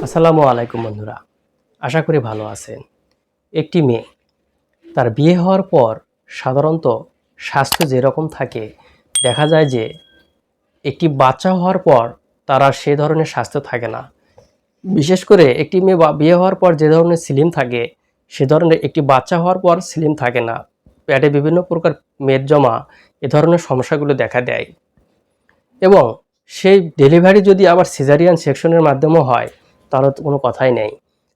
আসসালামু আলাইকুম বন্ধুরা, আশা করি ভালো আছেন। একটি মেয়ে তার বিয়ে হওয়ার পর সাধারণত স্বাস্থ্য যেরকম থাকে, দেখা যায় যে একটি বাচ্চা হওয়ার পর তার আর সে ধরনের স্বাস্থ্য থাকে না। বিশেষ করে একটি মেয়ে বিয়ে হওয়ার পর যে ধরনের স্লিম থাকে, সে ধরনের একটি বাচ্চা হওয়ার পর স্লিম থাকে না। পেটে বিভিন্ন প্রকার মেদ জমা, এ ধরনের সমস্যাগুলো দেখা দেয়। এবং সেই ডেলিভারি যদি আবার সিজারিয়ান সেকশনের মাধ্যমেও হয়, তাহলে তো কোনো কথাই নেই।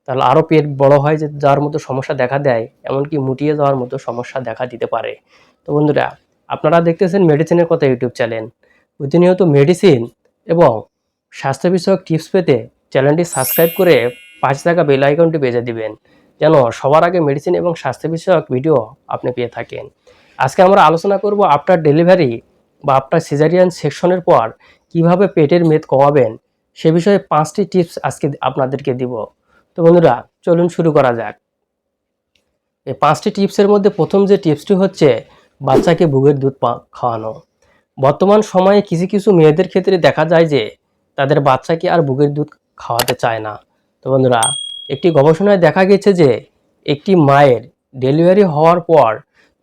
তাহলে আরও পেট বড় হয়, যে যার মতো সমস্যা দেখা দেয়, এমনকি মুটিয়ে যাওয়ার মতো সমস্যা দেখা দিতে পারে। তো বন্ধুরা, আপনারা দেখতেছেন মেডিসিনের কথা ইউটিউব চ্যানেল। প্রতিনিয়ত মেডিসিন এবং স্বাস্থ্য বিষয়ক টিপস পেতে চ্যানেলটি সাবস্ক্রাইব করে পাশে থাকা বেল আইকনটি বেজে দিবেন, যেন সবার আগে মেডিসিন এবং স্বাস্থ্য বিষয়ক ভিডিও আপনি পেয়ে থাকেন। আজকে আমরা আলোচনা করব আফটার ডেলিভারি বা আফটার সিজারিয়ান সেকশনের পর কিভাবে পেটের মেদ কমাবেন, সে বিষয়ে 5টি টিপস আজকে আপনাদেরকে দিব। তো বন্ধুরা, চলুন শুরু করা যাক। এই 5টি টিপসের মধ্যে প্রথম যে টিপসটি হচ্ছে বাচ্চাকে বুকের দুধ খাওয়ানো। বর্তমান সময়ে কিছু কিছু মেয়েদের ক্ষেত্রে দেখা যায় যে তাদের বাচ্চাকে আর বুকের দুধ খাওয়াতে চায় না। তো বন্ধুরা, একটি গবেষণায় দেখা গেছে যে একটি মায়ের ডেলিভারি হওয়ার পর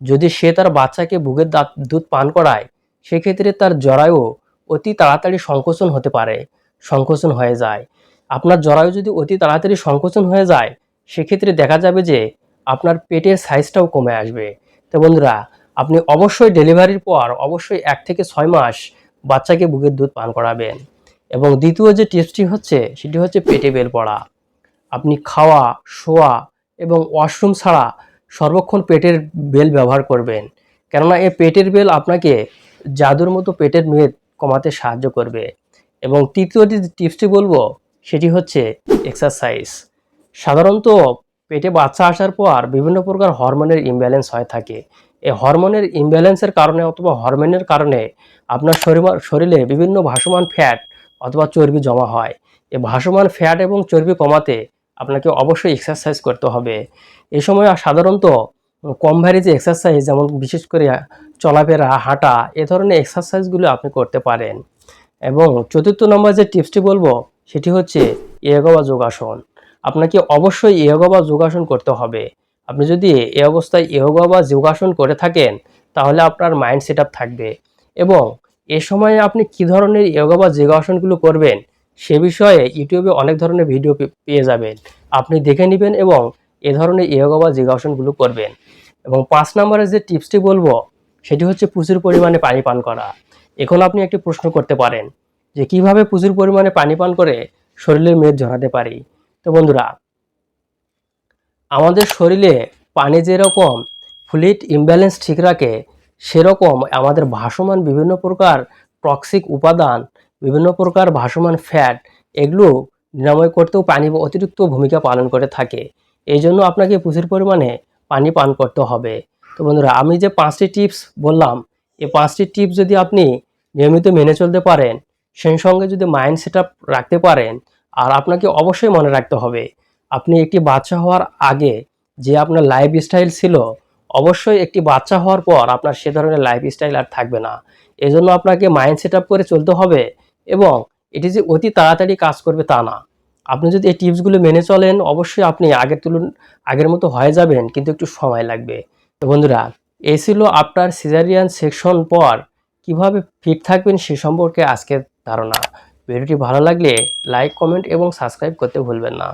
যদি সে তার বাচ্চাকে বুকের দুধ পান করায়, সেক্ষেত্রে তার জরায়ু অতি তাড়াতাড়ি সংকোচন হতে পারে, সংকোচন হয়ে যায়। আপনার জরায়ু যদি অতি তাড়াতাড়ি সংকোচন হয়ে যায়, সেক্ষেত্রে দেখা যাবে যে আপনার পেটের সাইজটাও কমে আসবে। তো বন্ধুরা, আপনি অবশ্যই ডেলিভারির পর অবশ্যই 1 থেকে 6 মাস বাচ্চাকে বুকের দুধ পান করাবেন। এবং দ্বিতীয় যে টিপসটি হচ্ছে, সেটি হচ্ছে পেটে বেল পড়া। আপনি খাওয়া, শোয়া এবং ওয়াশরুম ছাড়া সর্বক্ষণ পেটের বেল ব্যবহার করবেন, কেননা এই পেটের বেল আপনাকে জাদুর মতো পেটের মেদ কমাতে সাহায্য করবে। এবং তৃতীয় যে টিপসটি বলবো, সেটি হচ্ছে এক্সারসাইজ। সাধারণত পেটে বাচ্চা আসার পর বিভিন্ন প্রকার হরমোনের ইমব্যালেন্স হয়ে থাকে। এই হরমোনের ইমব্যালেন্সের কারণে অথবা হরমোনের কারণে আপনার শরীরে বিভিন্ন ভাসমান ফ্যাট অথবা চর্বি জমা হয়। এই ভাসমান ফ্যাট এবং চর্বি কমাতে আপনাকে অবশ্যই এক্সারসাইজ করতে হবে। এই সময় সাধারণত কম ভারী যে এক্সারসাইজ, যেমন বিশেষ করে চলাফেরা, হাঁটা, এ ধরনের এক্সারসাইজগুলো আপনি করতে পারেন। এবং চতুর্থ নম্বর যে টিপসটি বলবো, সেটি হচ্ছে ইয়োগা বা যোগাসন। আপনাকে অবশ্যই ইয়োগা বা যোগাসন করতে হবে। আপনি যদি এই অবস্থায় ইয়োগা বা যোগাসন করে থাকেন, তাহলে আপনার মাইন্ড সেট আপ থাকবে। এবং এ সময়ে আপনি কি ধরনের ইয়োগা বা যোগাসনগুলো করবেন, সে বিষয়ে ইউটিউবে অনেক ধরনের ভিডিও পেয়ে যাবেন। আপনি দেখে নেবেন এবং এ ধরনের ইয়োগা বা যোগাসনগুলো করবেন। এবং 5 নম্বরের যে টিপসটি বলবো, সেটি হচ্ছে প্রচুর পরিমাণে পানি পান করা। এখন আপনি একটি প্রশ্ন করতে পারেন যে কিভাবে প্রচুর পরিমাণে পানি পান করে শরীরের মেদ ঝরাতে পারি। তো বন্ধুরা, আমাদের শরীরে পানি যেরকম ফ্লুইড ইমব্যালেন্স ঠিক রাখে, সেরকম আমাদের ভাসমান বিভিন্ন প্রকার টক্সিক উপাদান, বিভিন্ন প্রকার ভাসমান ফ্যাট, এগুলো নিরাময় করতেও পানি অতিরিক্ত ভূমিকা পালন করে থাকে। এই জন্য আপনাকে প্রচুর পরিমাণে পানি পান করতে হবে। তো বন্ধুরা, আমি যে 5টি টিপস বললাম, এই 5টি টিপস যদি আপনি নিয়মিত মেনে চলতে পারেন, সেই সঙ্গে যদি মাইন্ড সেট আপ রাখতে পারেন, আর আপনাকে অবশ্যই মনে রাখতে হবে, আপনি একটি বাচ্চা হওয়ার আগে যে আপনার লাইফস্টাইল ছিল, অবশ্যই একটি বাচ্চা হওয়ার পর আপনার সে ধরনের লাইফস্টাইল আর থাকবে না। এজন্য আপনাকে মাইন্ড সেট আপ করে চলতে হবে। এবং এটি যে অতি তাড়াতাড়ি কাজ করবে তা না। আপনি যদি এই টিপসগুলো মেনে চলেন, অবশ্যই আপনি আগের মতো হয়ে যাবেন, কিন্তু একটু সময় লাগবে। তো বন্ধুরা, এই ছিল আফটার সিজারিয়ান সেকশন পর কিভাবে ফিট থাকবেন সে সম্পর্কে আজকের ধারণা। ভিডিওটি ভালো লাগলে লাইক, কমেন্ট এবং সাবস্ক্রাইব করতে ভুলবেন না।